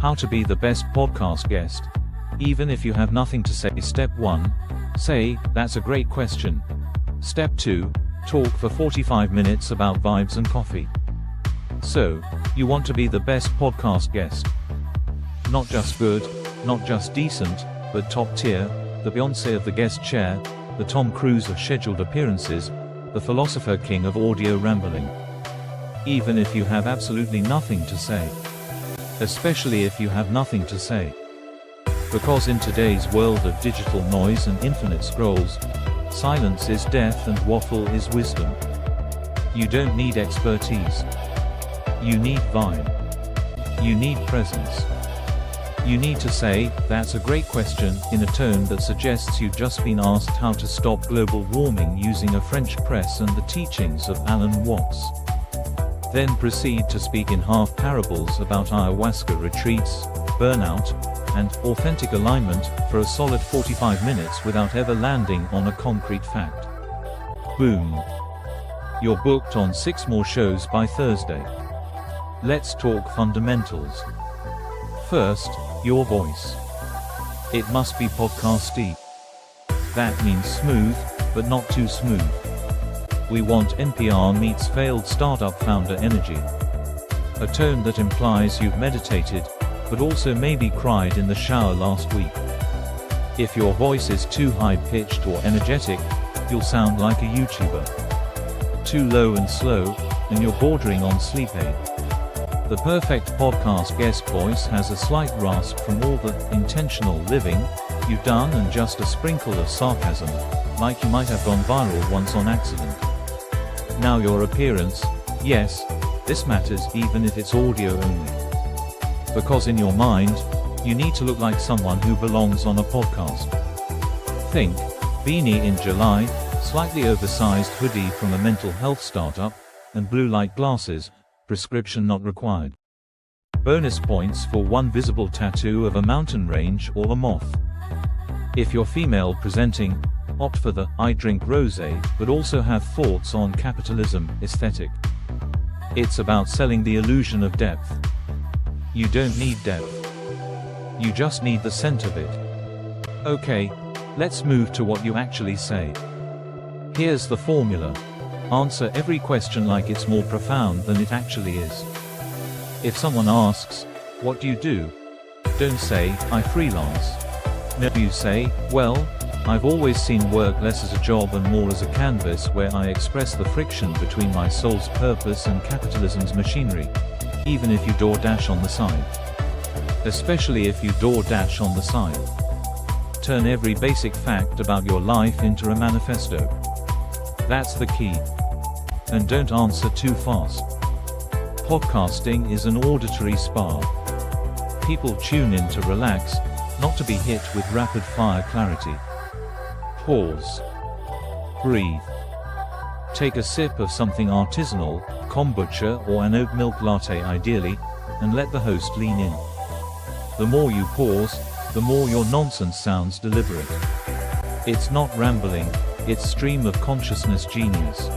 How to be the best podcast guest. Even if you have nothing to say. Step 1. Say, "That's a great question." Step 2. Talk for 45 minutes about vibes and coffee. So, you want to be the best podcast guest. Not just good, not just decent, but top tier, the Beyoncé of the guest chair, the Tom Cruise of scheduled appearances, the philosopher king of audio rambling. Even if you have absolutely nothing to say. Especially if you have nothing to say. Because in today's world of digital noise and infinite scrolls, silence is death and waffle is wisdom. You don't need expertise. You need vibe. You need presence. You need to say, "That's a great question," in a tone that suggests you've just been asked how to stop global warming using a French press and the teachings of Alan Watts. Then proceed to speak in half parables about ayahuasca retreats, burnout, and authentic alignment for a solid 45 minutes without ever landing on a concrete fact. Boom. You're booked on 6 more shows by Thursday. Let's talk fundamentals. First, your voice. It must be podcasty. That means smooth, but not too smooth. We want NPR meets failed startup founder energy. A tone that implies you've meditated, but also maybe cried in the shower last week. If your voice is too high-pitched or energetic, you'll sound like a YouTuber. Too low and slow, and you're bordering on sleep aid. The perfect podcast guest voice has a slight rasp from all the intentional living you've done and just a sprinkle of sarcasm, like you might have gone viral once on accident. Now your appearance, yes, this matters even if it's audio only. Because in your mind, you need to look like someone who belongs on a podcast. Think, beanie in July, slightly oversized hoodie from a mental health startup, and blue light glasses, prescription not required. Bonus points for one visible tattoo of a mountain range or a moth. If you're female presenting, opt for the "I drink rosé, but also have thoughts on capitalism" aesthetic. It's about selling the illusion of depth. You don't need depth. You just need the scent of it. Okay, let's move to what you actually say. Here's the formula. Answer every question like it's more profound than it actually is. If someone asks, "What do you do?" don't say, "I freelance." No, you say, "Well, I've always seen work less as a job and more as a canvas where I express the friction between my soul's purpose and capitalism's machinery." Even if you DoorDash on the side. Especially if you DoorDash on the side. Turn every basic fact about your life into a manifesto. That's the key. And don't answer too fast. Podcasting is an auditory spa. People tune in to relax, not to be hit with rapid-fire clarity. Pause. Breathe. Take a sip of something artisanal, kombucha or an oat milk latte ideally, and let the host lean in. The more you pause, the more your nonsense sounds deliberate. It's not rambling, it's stream of consciousness genius.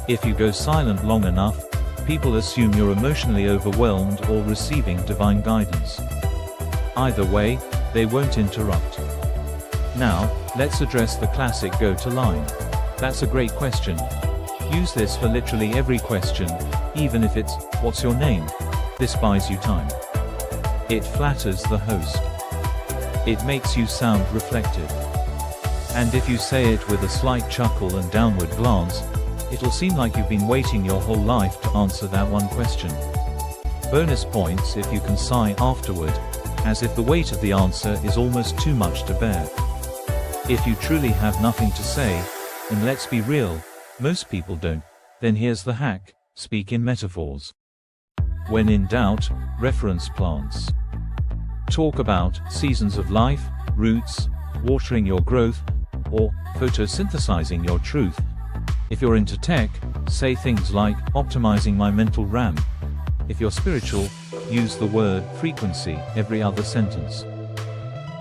If you go silent long enough, people assume you're emotionally overwhelmed or receiving divine guidance. Either way, they won't interrupt. Now, let's address the classic go-to line. That's a great question. Use this for literally every question, even if it's, "What's your name?" This buys you time. It flatters the host. It makes you sound reflective. And if you say it with a slight chuckle and downward glance, it'll seem like you've been waiting your whole life to answer that one question. Bonus points if you can sigh afterward, as if the weight of the answer is almost too much to bear. If you truly have nothing to say, and let's be real, most people don't, then here's the hack: speak in metaphors. When in doubt, reference plants. Talk about seasons of life, roots, watering your growth, or photosynthesizing your truth. If you're into tech, say things like optimizing my mental RAM. If you're spiritual, use the word frequency every other sentence.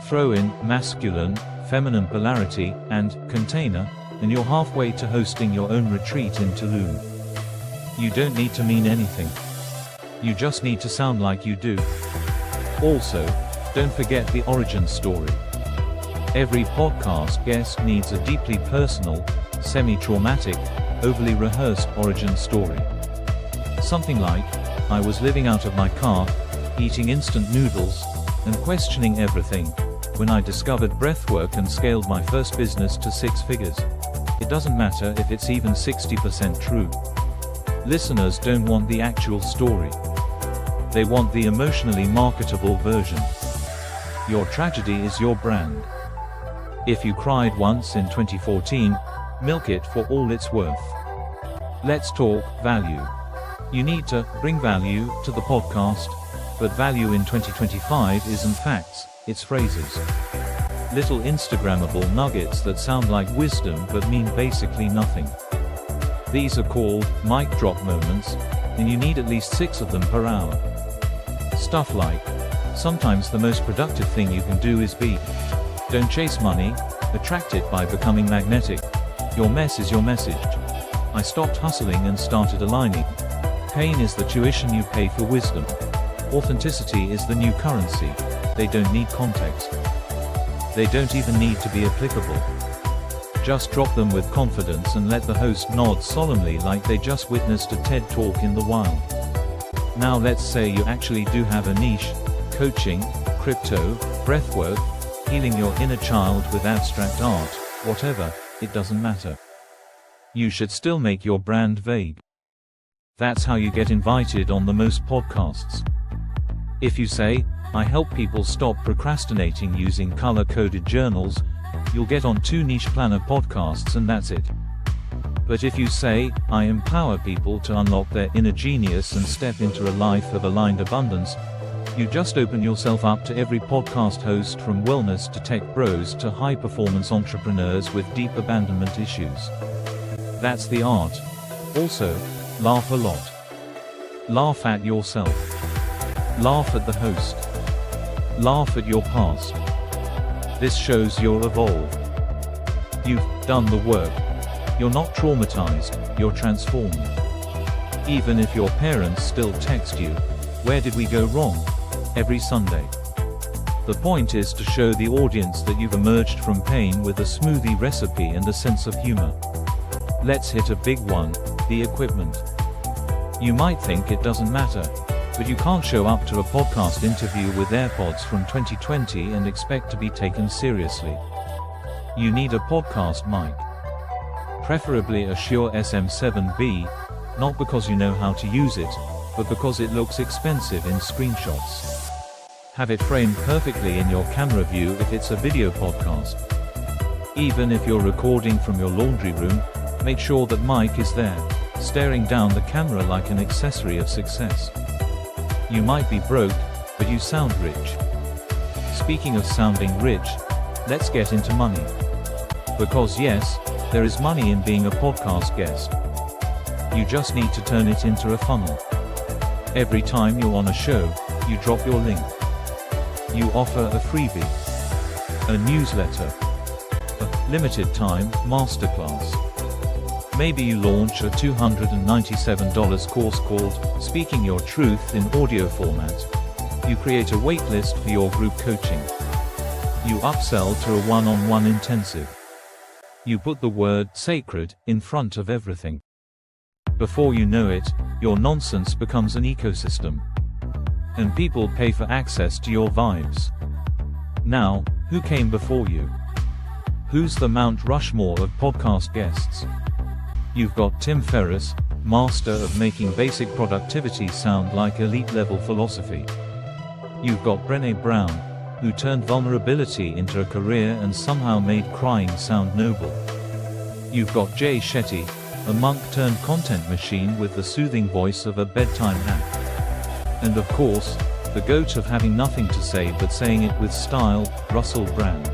Throw in masculine, feminine polarity, and container, and you're halfway to hosting your own retreat in Tulum. You don't need to mean anything. You just need to sound like you do. Also, don't forget the origin story. Every podcast guest needs a deeply personal, semi-traumatic, overly rehearsed origin story. Something like, I was living out of my car, eating instant noodles, and questioning everything, when I discovered breathwork and scaled my first business to 6 figures. It doesn't matter if it's even 60% true. Listeners don't want the actual story. They want the emotionally marketable version. Your tragedy is your brand. If you cried once in 2014, milk it for all it's worth. Let's talk value. You need to bring value to the podcast, but value in 2025 isn't facts, it's phrases. Little Instagrammable nuggets that sound like wisdom but mean basically nothing. These are called mic drop moments, and you need at least 6 of them per hour. Stuff like, sometimes the most productive thing you can do is be. Don't chase money, attract it by becoming magnetic. Your mess is your message. I stopped hustling and started aligning. Pain is the tuition you pay for wisdom. Authenticity is the new currency. They don't need context. They don't even need to be applicable. Just drop them with confidence and let the host nod solemnly like they just witnessed a TED Talk in the wild. Now let's say you actually do have a niche: coaching, crypto, breathwork, healing your inner child with abstract art, whatever, it doesn't matter. You should still make your brand vague. That's how you get invited on the most podcasts. If you say, I help people stop procrastinating using color-coded journals, you'll get on 2 niche planner podcasts and that's it. But if you say, I empower people to unlock their inner genius and step into a life of aligned abundance, you just open yourself up to every podcast host, from wellness to tech bros to high-performance entrepreneurs with deep abandonment issues. That's the art. Also, laugh a lot. Laugh at yourself. Laugh at the host. Laugh at your past. This shows you're evolved. You've done the work. You're not traumatized, you're transformed. Even if your parents still text you, "Where did we go wrong?" every Sunday. The point is to show the audience that you've emerged from pain with a smoothie recipe and a sense of humor. Let's hit a big one: the equipment. You might think it doesn't matter, but you can't show up to a podcast interview with AirPods from 2020 and expect to be taken seriously. You need a podcast mic. Preferably a Shure SM7B, not because you know how to use it, but because it looks expensive in screenshots. Have it framed perfectly in your camera view if it's a video podcast. Even if you're recording from your laundry room, make sure that mic is there, staring down the camera like an accessory of success. You might be broke, but you sound rich. Speaking of sounding rich, let's get into money. Because yes, there is money in being a podcast guest. You just need to turn it into a funnel. Every time you're on a show, you drop your link. You offer a freebie, a newsletter, a limited time masterclass. Maybe you launch a $297 course called Speaking Your Truth in audio format. You create a waitlist for your group coaching. You upsell to a one-on-one intensive. You put the word sacred in front of everything. Before you know it, your nonsense becomes an ecosystem. And people pay for access to your vibes. Now, who came before you? Who's the Mount Rushmore of podcast guests? You've got Tim Ferriss, master of making basic productivity sound like elite-level philosophy. You've got Brené Brown, who turned vulnerability into a career and somehow made crying sound noble. You've got Jay Shetty, a monk-turned content machine with the soothing voice of a bedtime app. And of course, the goat of having nothing to say but saying it with style, Russell Brand.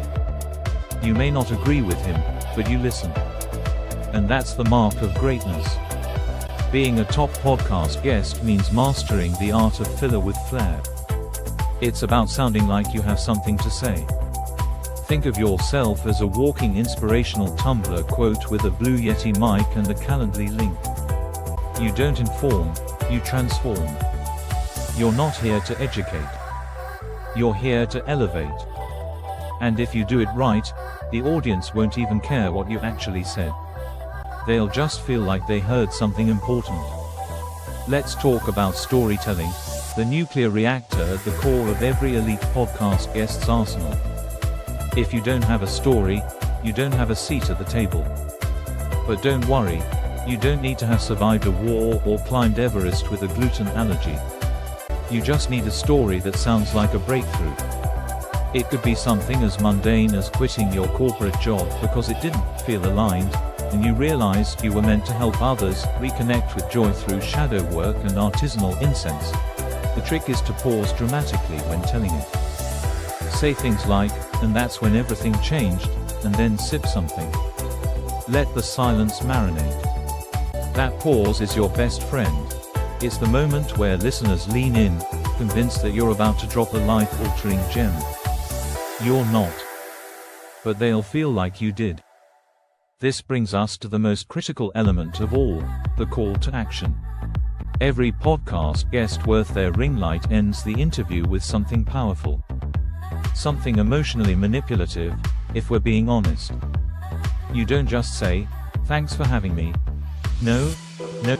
You may not agree with him, but you listen. And that's the mark of greatness. Being a top podcast guest means mastering the art of filler with flair. It's about sounding like you have something to say. Think of yourself as a walking inspirational Tumblr quote with a Blue Yeti mic and a Calendly link. You don't inform, you transform. You're not here to educate. You're here to elevate. And if you do it right, the audience won't even care what you actually said. They'll just feel like they heard something important. Let's talk about storytelling, the nuclear reactor at the core of every elite podcast guest's arsenal. If you don't have a story, you don't have a seat at the table. But don't worry, you don't need to have survived a war or climbed Everest with a gluten allergy. You just need a story that sounds like a breakthrough. It could be something as mundane as quitting your corporate job because it didn't feel aligned, and you realized you were meant to help others reconnect with joy through shadow work and artisanal incense. The trick is to pause dramatically when telling it. Say things like, "And that's when everything changed," and then sip something. Let the silence marinate. That pause is your best friend. It's the moment where listeners lean in, convinced that you're about to drop a life-altering gem. You're not. But they'll feel like you did. This brings us to the most critical element of all, the call to action. Every podcast guest worth their ring light ends the interview with something powerful. Something emotionally manipulative, if we're being honest. You don't just say, "Thanks for having me." No,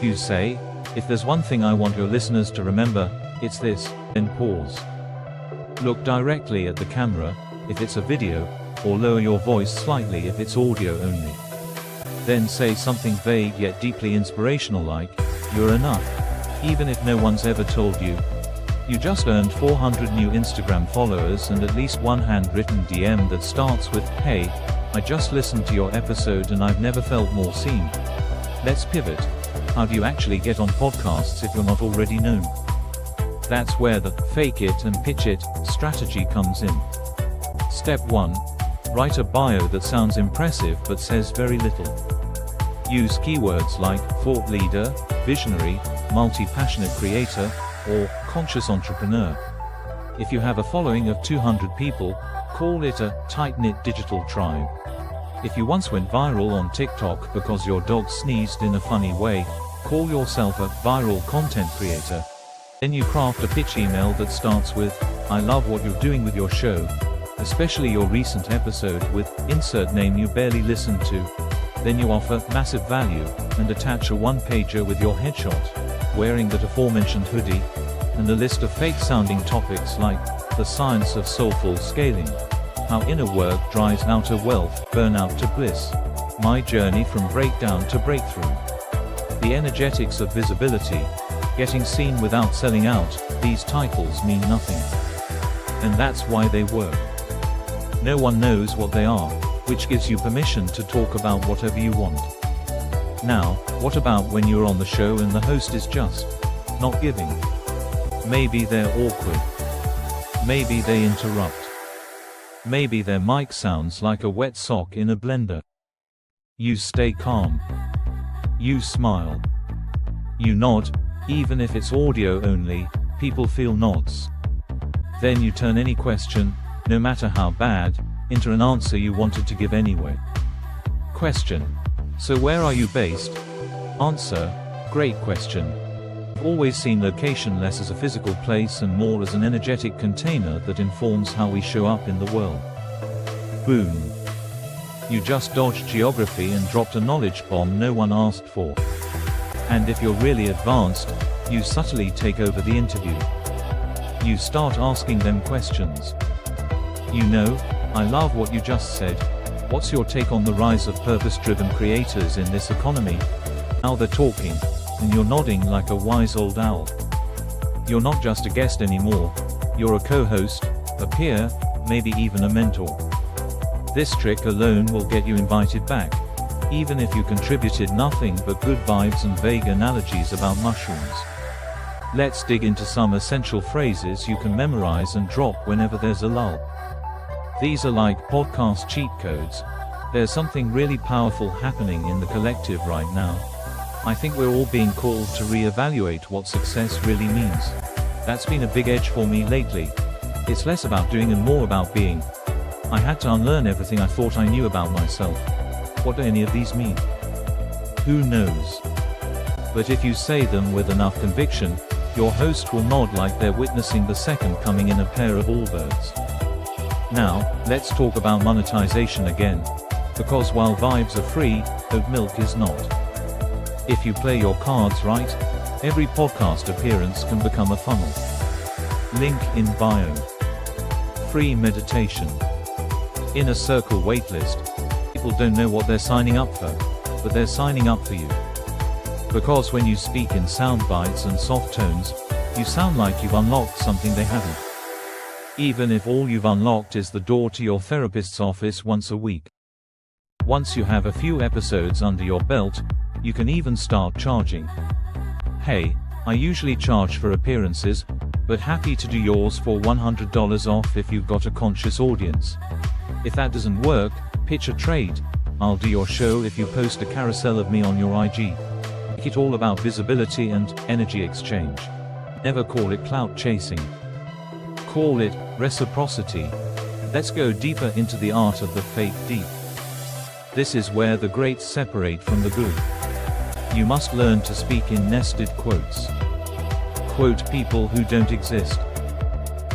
you say, "If there's one thing I want your listeners to remember, it's this," then pause. Look directly at the camera, if it's a video, or lower your voice slightly if it's audio only. Then say something vague yet deeply inspirational like, "You're enough," even if no one's ever told you. You just earned 400 new Instagram followers and at least one handwritten DM that starts with, "Hey, I just listened to your episode and I've never felt more seen." Let's pivot. How do you actually get on podcasts if you're not already known? That's where the fake it and pitch it strategy comes in. Step 1. Write a bio that sounds impressive but says very little. Use keywords like thought leader, visionary, multi-passionate creator, or conscious entrepreneur. If you have a following of 200 people, call it a tight-knit digital tribe. If you once went viral on TikTok because your dog sneezed in a funny way, call yourself a viral content creator. Then you craft a pitch email that starts with, "I love what you're doing with your show, especially your recent episode with insert name you barely listened to." Then you offer massive value and attach a one-pager with your headshot, wearing that aforementioned hoodie, and a list of fake-sounding topics like the science of soulful scaling, how inner work drives outer wealth, burnout to bliss, my journey from breakdown to breakthrough, the energetics of visibility, getting seen without selling out. These titles mean nothing. And that's why they work. No one knows what they are, which gives you permission to talk about whatever you want. Now, what about when you're on the show and the host is just not giving? Maybe they're awkward. Maybe they interrupt. Maybe their mic sounds like a wet sock in a blender. You stay calm. You smile. You nod, even if it's audio only, people feel nods. Then you turn any question, no matter how bad, into an answer you wanted to give anyway. Question: so where are you based? Answer: great question. I've always seen location less as a physical place and more as an energetic container that informs how we show up in the world. Boom. You just dodged geography and dropped a knowledge bomb no one asked for. And if you're really advanced, you subtly take over the interview. You start asking them questions. "You know, I love what you just said. What's your take on the rise of purpose-driven creators in this economy?" Now they're talking, and you're nodding like a wise old owl. You're not just a guest anymore. You're a co-host, a peer, maybe even a mentor. This trick alone will get you invited back, even if you contributed nothing but good vibes and vague analogies about mushrooms. Let's dig into some essential phrases you can memorize and drop whenever there's a lull. These are like podcast cheat codes. There's something really powerful happening in the collective right now. I think we're all being called to reevaluate what success really means. That's been a big edge for me lately. It's less about doing and more about being. I had to unlearn everything I thought I knew about myself. What do any of these mean? Who knows? But if you say them with enough conviction, Your host will nod like they're witnessing the second coming in a pair of Allbirds. Now, let's talk about monetization again. Because while vibes are free, oat milk is not. If you play your cards right, every podcast appearance can become a funnel. Link in bio. Free meditation. Inner circle waitlist. People don't know what they're signing up for, but they're signing up for you. Because when you speak in sound bites and soft tones, you sound like you've unlocked something they haven't. Even if all you've unlocked is the door to your therapist's office once a week. Once you have a few episodes under your belt, you can even start charging. Hey, I usually charge for appearances, but happy to do yours for $100 off if you've got a conscious audience. If that doesn't work, pitch a trade. I'll do your show if you post a carousel of me on your IG. Make it all about visibility and energy exchange. Never call it clout chasing. Call it reciprocity. Let's go deeper into the art of the fake deep. This is where the greats separate from the good. You must learn to speak in nested quotes. Quote people who don't exist.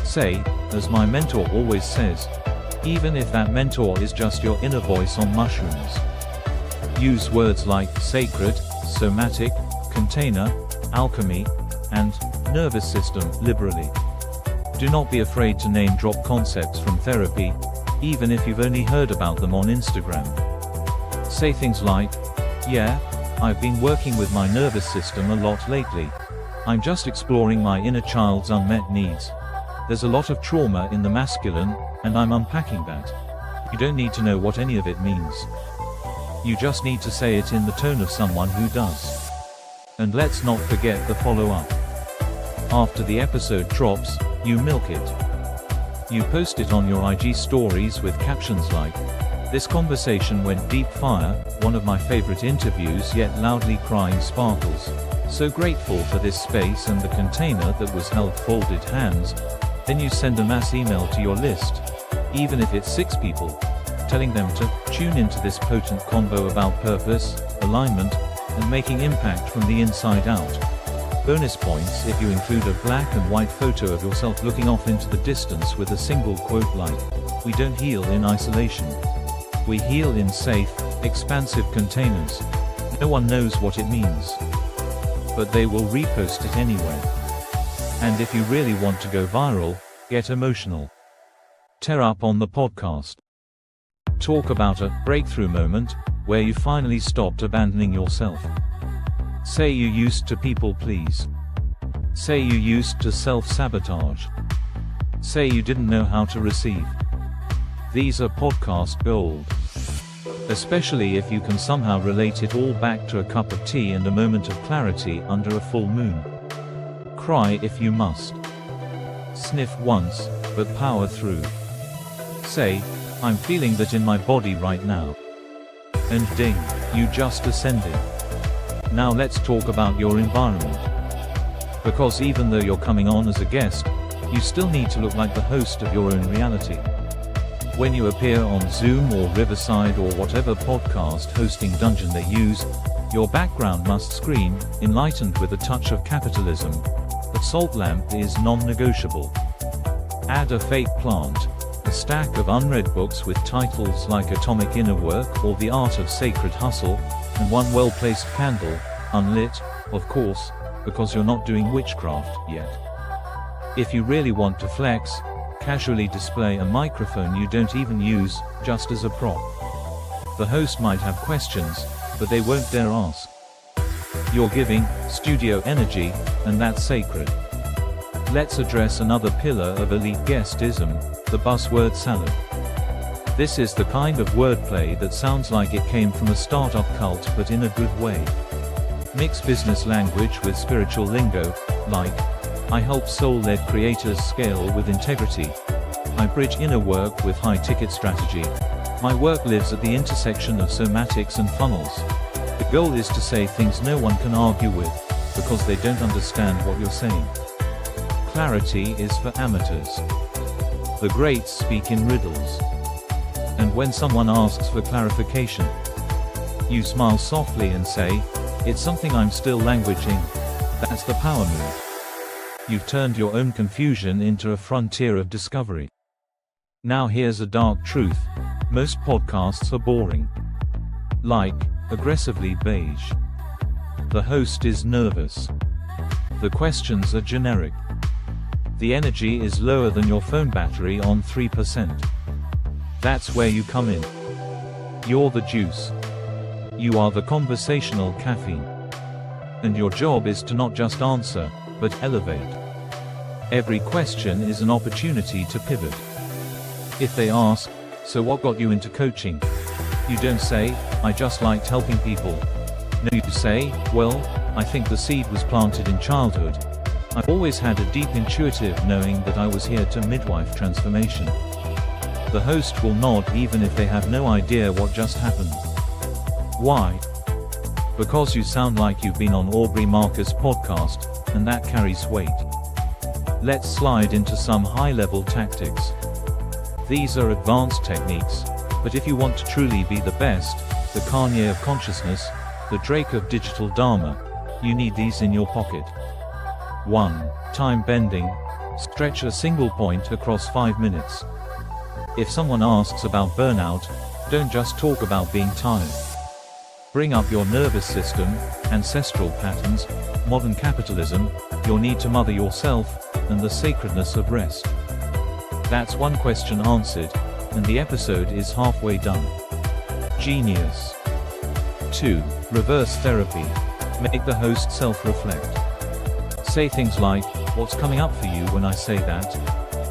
Say, as my mentor always says, even if that mentor is just your inner voice on mushrooms. Use words like sacred, somatic, container, alchemy, and nervous system liberally. Do not be afraid to name drop concepts from therapy, even if you've only heard about them on Instagram. Say things like, yeah, I've been working with my nervous system a lot lately. I'm just exploring my inner child's unmet needs. There's a lot of trauma in the masculine, and I'm unpacking that. You don't need to know what any of it means. You just need to say it in the tone of someone who does. And let's not forget the follow-up. After the episode drops, you milk it. You post it on your IG stories with captions like, "This conversation went deep fire, one of my favorite interviews yet loudly crying sparkles. So grateful for this space and the container that was held folded hands." Then you send a mass email to your list, even if it's 6 people, telling them to tune into this potent convo about purpose, alignment, and making impact from the inside out. Bonus points if you include a black and white photo of yourself looking off into the distance with a single quote like, "We don't heal in isolation. We heal in safe, expansive containers." No one knows what it means, but they will repost it anyway. And if you really want to go viral, get emotional. Tear up on the podcast. Talk about a breakthrough moment where you finally stopped abandoning yourself. Say you used to people please. Say you used to self-sabotage. Say you didn't know how to receive. These are podcast gold. Especially if you can somehow relate it all back to a cup of tea and a moment of clarity under a full moon. Cry if you must. Sniff once, but power through. Say, "I'm feeling that in my body right now." And ding, you just ascended. Now let's talk about your environment. Because even though you're coming on as a guest, you still need to look like the host of your own reality. When you appear on Zoom or Riverside or whatever podcast hosting dungeon they use, your background must scream, enlightened with a touch of capitalism. The salt lamp is non-negotiable. Add a fake plant, a stack of unread books with titles like Atomic Inner Work or The Art of Sacred Hustle, and one well-placed candle, unlit, of course, because you're not doing witchcraft yet. If you really want to flex, casually display a microphone you don't even use, just as a prop. The host might have questions, but they won't dare ask. You're giving studio energy, and that's sacred. Let's address another pillar of elite guestism, the buzzword salad. This is the kind of wordplay that sounds like it came from a startup cult but in a good way. Mix business language with spiritual lingo, like, "I help soul-led creators scale with integrity. I bridge inner work with high-ticket strategy. My work lives at the intersection of somatics and funnels." The goal is to say things no one can argue with, because they don't understand what you're saying. Clarity is for amateurs. The greats speak in riddles. And when someone asks for clarification, you smile softly and say, "It's something I'm still languaging." That's the power move. You've turned your own confusion into a frontier of discovery. Now here's a dark truth. Most podcasts are boring. Like, aggressively beige. The host is nervous. The questions are generic. The energy is lower than your phone battery on 3%. That's where you come in. You're the juice. You are the conversational caffeine. And your job is to not just answer, but elevate. Every question is an opportunity to pivot. If they ask, "So what got you into coaching?" you don't say, "I just liked helping people." No, you say, "Well, I think the seed was planted in childhood. I've always had a deep intuitive knowing that I was here to midwife transformation." The host will nod even if they have no idea what just happened. Why? Because you sound like you've been on Aubrey Marcus' podcast, and that carries weight. Let's slide into some high-level tactics. These are advanced techniques, but if you want to truly be the best, the Kanye of consciousness, the Drake of digital Dharma, you need these in your pocket. 1. Time bending. Stretch a single point across 5 minutes. If someone asks about burnout, don't just talk about being tired. Bring up your nervous system, ancestral patterns, modern capitalism, your need to mother yourself, and the sacredness of rest. That's one question answered, and the episode is halfway done. Genius. 2. Reverse therapy. Make the host self-reflect. Say things like, "What's coming up for you when I say that?"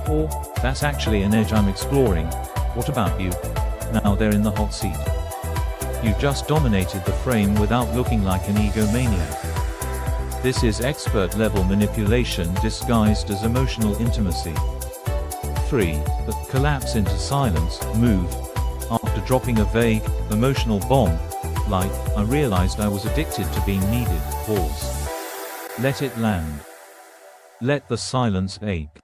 Or, "That's actually an edge I'm exploring. What about you?" Now they're in the hot seat. You've just dominated the frame without looking like an egomaniac. This is expert-level manipulation disguised as emotional intimacy. 3. Collapse into silence. Move. After dropping a vague, emotional bomb, like, "I realized I was addicted to being needed," pause. Let it land. Let the silence ache.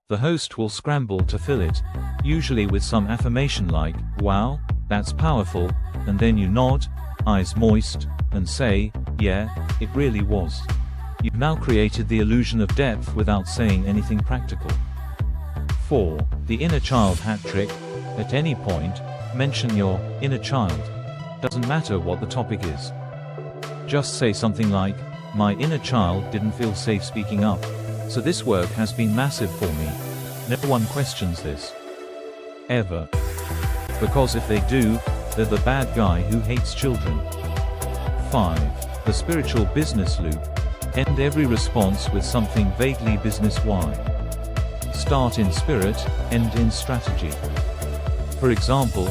The host will scramble to fill it, usually with some affirmation like, "Wow, that's powerful," and then you nod, eyes moist, and say, "Yeah, it really was." You've now created the illusion of depth without saying anything practical. 4. The inner child hat trick. At any point, mention your inner child. Doesn't matter what the topic is. Just say something like, "My inner child didn't feel safe speaking up, so this work has been massive for me." No one questions this. Ever. Because if they do, they're the bad guy who hates children. 5. The spiritual business loop. End every response with something vaguely business-wide. Start in spirit, end in strategy. For example,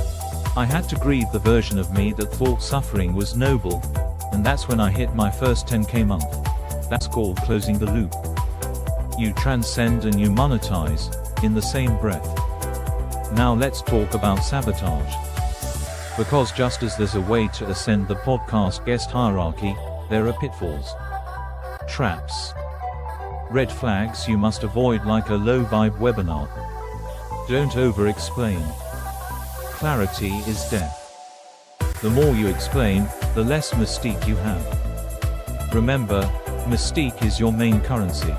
"I had to grieve the version of me that thought suffering was noble, and that's when I hit my first 10K month." That's called closing the loop. You transcend and you monetize, in the same breath. Now let's talk about sabotage. Because just as there's a way to ascend the podcast guest hierarchy, there are pitfalls. Traps. Red flags you must avoid like a low-vibe webinar. Don't over-explain. Clarity is death. The more you explain, the less mystique you have. Remember, mystique is your main currency.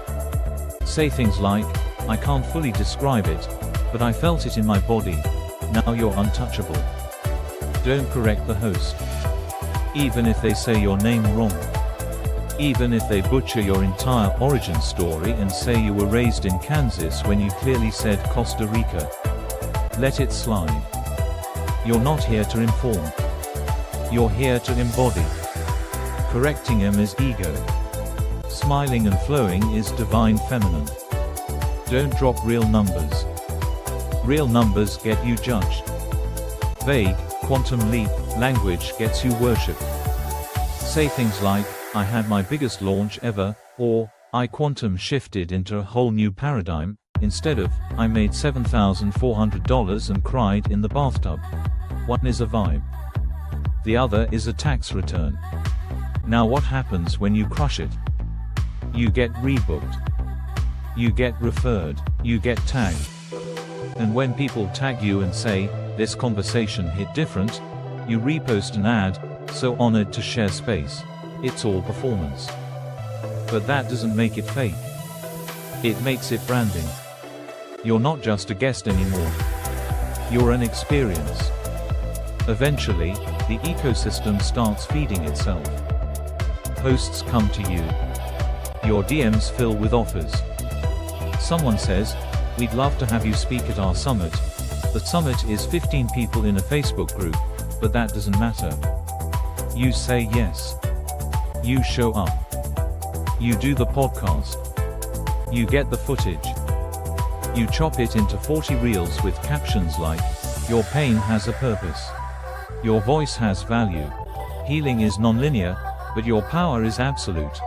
Say things like, "I can't fully describe it, but I felt it in my body." Now you're untouchable. Don't correct the host. Even if they say your name wrong. Even if they butcher your entire origin story and say you were raised in Kansas when you clearly said Costa Rica. Let it slide. You're not here to inform. You're here to embody. Correcting him is ego. Smiling and flowing is divine feminine. Don't drop real numbers. Real numbers get you judged. Vague, quantum leap language gets you worshipped. Say things like, "I had my biggest launch ever," or "I quantum shifted into a whole new paradigm," instead of, "I made $7,400 and cried in the bathtub." One is a vibe. The other is a tax return. Now what happens when you crush it? You get rebooked. You get referred. You get tagged. And when people tag you and say, "This conversation hit different," you repost an ad, "So honored to share space." It's all performance. But that doesn't make it fake. It makes it branding. You're not just a guest anymore. You're an experience. Eventually, the ecosystem starts feeding itself. Hosts come to you. Your DMs fill with offers. Someone says, "We'd love to have you speak at our summit." The summit is 15 people in a Facebook group, but that doesn't matter. You say yes. You show up. You do the podcast. You get the footage. You chop it into 40 reels with captions like, "Your pain has a purpose. Your voice has value. Healing is non-linear, but your power is absolute.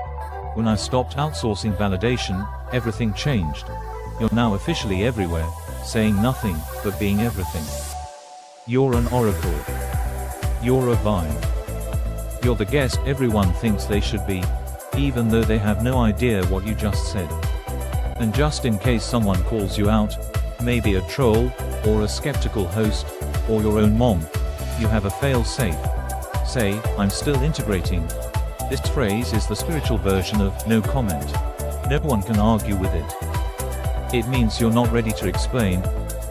When I stopped outsourcing validation, everything changed." You're now officially everywhere, saying nothing, but being everything. You're an oracle. You're a vibe. You're the guest everyone thinks they should be, even though they have no idea what you just said. And just in case someone calls you out, maybe a troll, or a skeptical host, or your own mom, you have a fail-safe. Say, "I'm still integrating." This phrase is the spiritual version of "no comment." No one can argue with it. It means you're not ready to explain,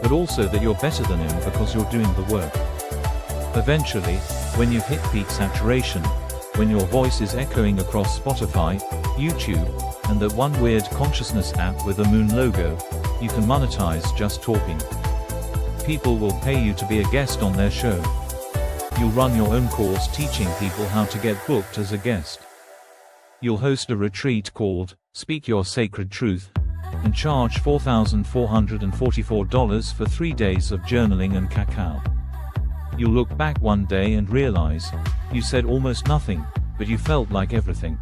but also that you're better than him because you're doing the work. Eventually, when you've hit peak saturation, when your voice is echoing across Spotify, YouTube, and that one weird consciousness app with a moon logo, you can monetize just talking. People will pay you to be a guest on their show. You'll run your own course teaching people how to get booked as a guest. You'll host a retreat called "Speak Your Sacred Truth" and charge $4,444 for 3 days of journaling and cacao. You'll look back one day and realize, you said almost nothing, but you felt like everything.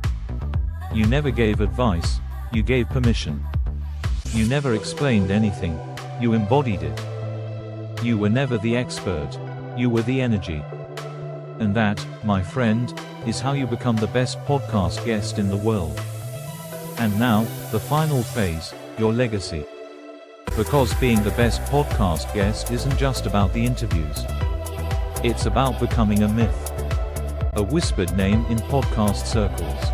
You never gave advice, you gave permission. You never explained anything, you embodied it. You were never the expert, you were the energy. And that, my friend, is how you become the best podcast guest in the world. And now, the final phase, your legacy. Because being the best podcast guest isn't just about the interviews. It's about becoming a myth. A whispered name in podcast circles.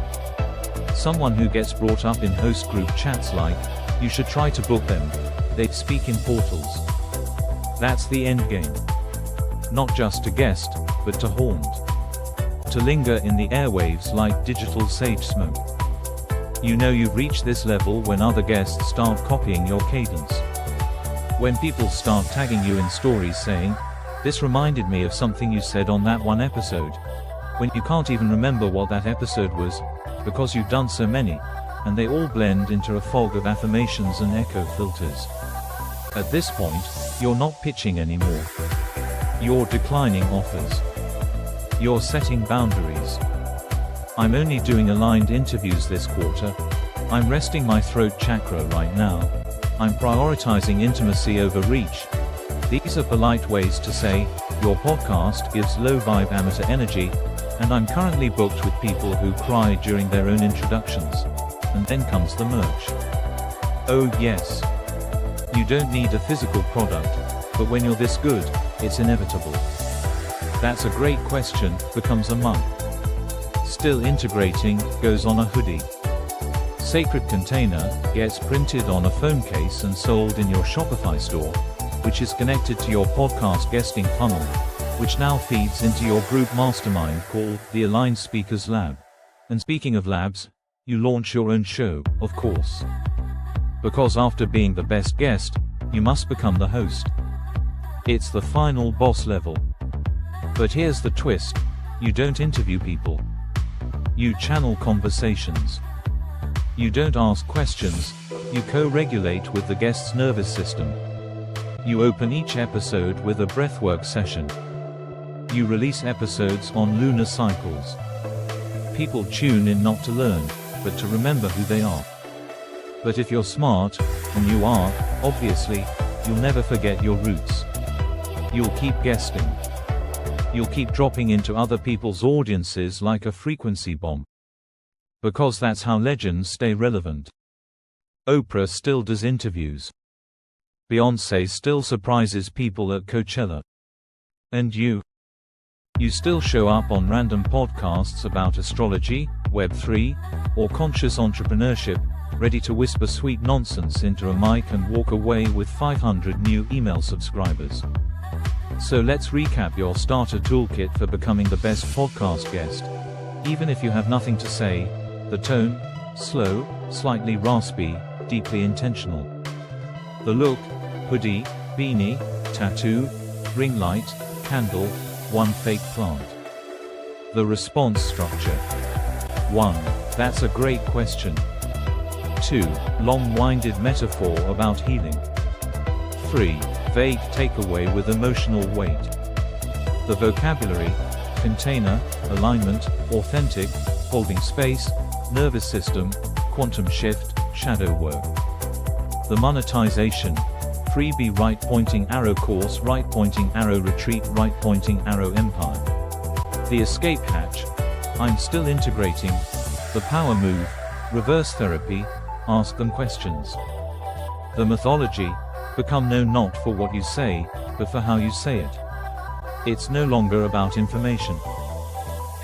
Someone who gets brought up in host group chats like, "You should try to book them. They speak in portals." That's the end game. Not just to guest, but to haunt. To linger in the airwaves like digital sage smoke. You know you've reached this level when other guests start copying your cadence. When people start tagging you in stories saying, "This reminded me of something you said on that one episode." When you can't even remember what that episode was, because you've done so many, and they all blend into a fog of affirmations and echo filters. At this point, you're not pitching anymore. You're declining offers. You're setting boundaries. "I'm only doing aligned interviews this quarter. I'm resting my throat chakra right now. I'm prioritizing intimacy over reach." These are polite ways to say, "Your podcast gives low-vibe amateur energy, and I'm currently booked with people who cry during their own introductions." And then comes the merch. Oh yes. You don't need a physical product, but when you're this good, it's inevitable. "That's a great question" becomes a mug. "Still integrating" goes on a hoodie. "Sacred Container" gets printed on a phone case and sold in your Shopify store, which is connected to your podcast guesting funnel, which now feeds into your group mastermind called the Aligned Speakers Lab. And speaking of labs, you launch your own show, of course. Because after being the best guest, you must become the host. It's the final boss level. But here's the twist: you don't interview people. You channel conversations. You don't ask questions, you co-regulate with the guest's nervous system. You open each episode with a breathwork session. You release episodes on lunar cycles. People tune in not to learn, but to remember who they are. But if you're smart, and you are, obviously, you'll never forget your roots. You'll keep guesting. You'll keep dropping into other people's audiences like a frequency bomb. Because that's how legends stay relevant. Oprah still does interviews. Beyoncé still surprises people at Coachella. And you? You still show up on random podcasts about astrology, Web3, or conscious entrepreneurship, ready to whisper sweet nonsense into a mic and walk away with 500 new email subscribers. So let's recap your starter toolkit for becoming the best podcast guest. Even if you have nothing to say, the tone, slow, slightly raspy, deeply intentional. The look, hoodie, beanie, tattoo, ring light, candle, one fake plant. The response structure. 1. That's a great question. 2. Long-winded metaphor about healing. 3. Vague takeaway with emotional weight. The vocabulary: container, alignment, authentic, holding space, nervous system, quantum shift, shadow work. The monetization: freebie, right pointing arrow course, right pointing arrow retreat, right pointing arrow empire. The escape hatch: I'm still integrating. The power move: reverse therapy, ask them questions. The mythology: become known not for what you say, but for how you say it. It's no longer about information.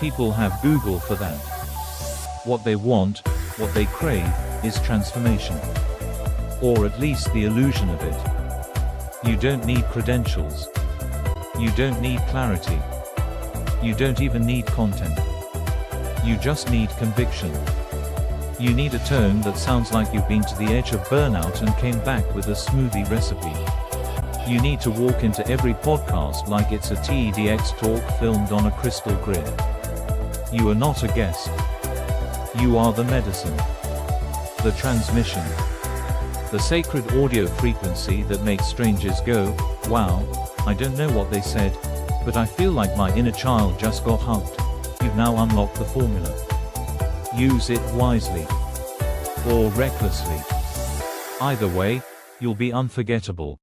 People have Google for that. What they want, what they crave, is transformation. Or at least the illusion of it. You don't need credentials. You don't need clarity. You don't even need content. You just need conviction. You need a tone that sounds like you've been to the edge of burnout and came back with a smoothie recipe. You need to walk into every podcast like it's a TEDx talk filmed on a crystal grid. You are not a guest. You are the medicine. The transmission. The sacred audio frequency that makes strangers go, wow, I don't know what they said, but I feel like my inner child just got hugged. You've now unlocked the formula. Use it wisely. Or recklessly. Either way, you'll be unforgettable.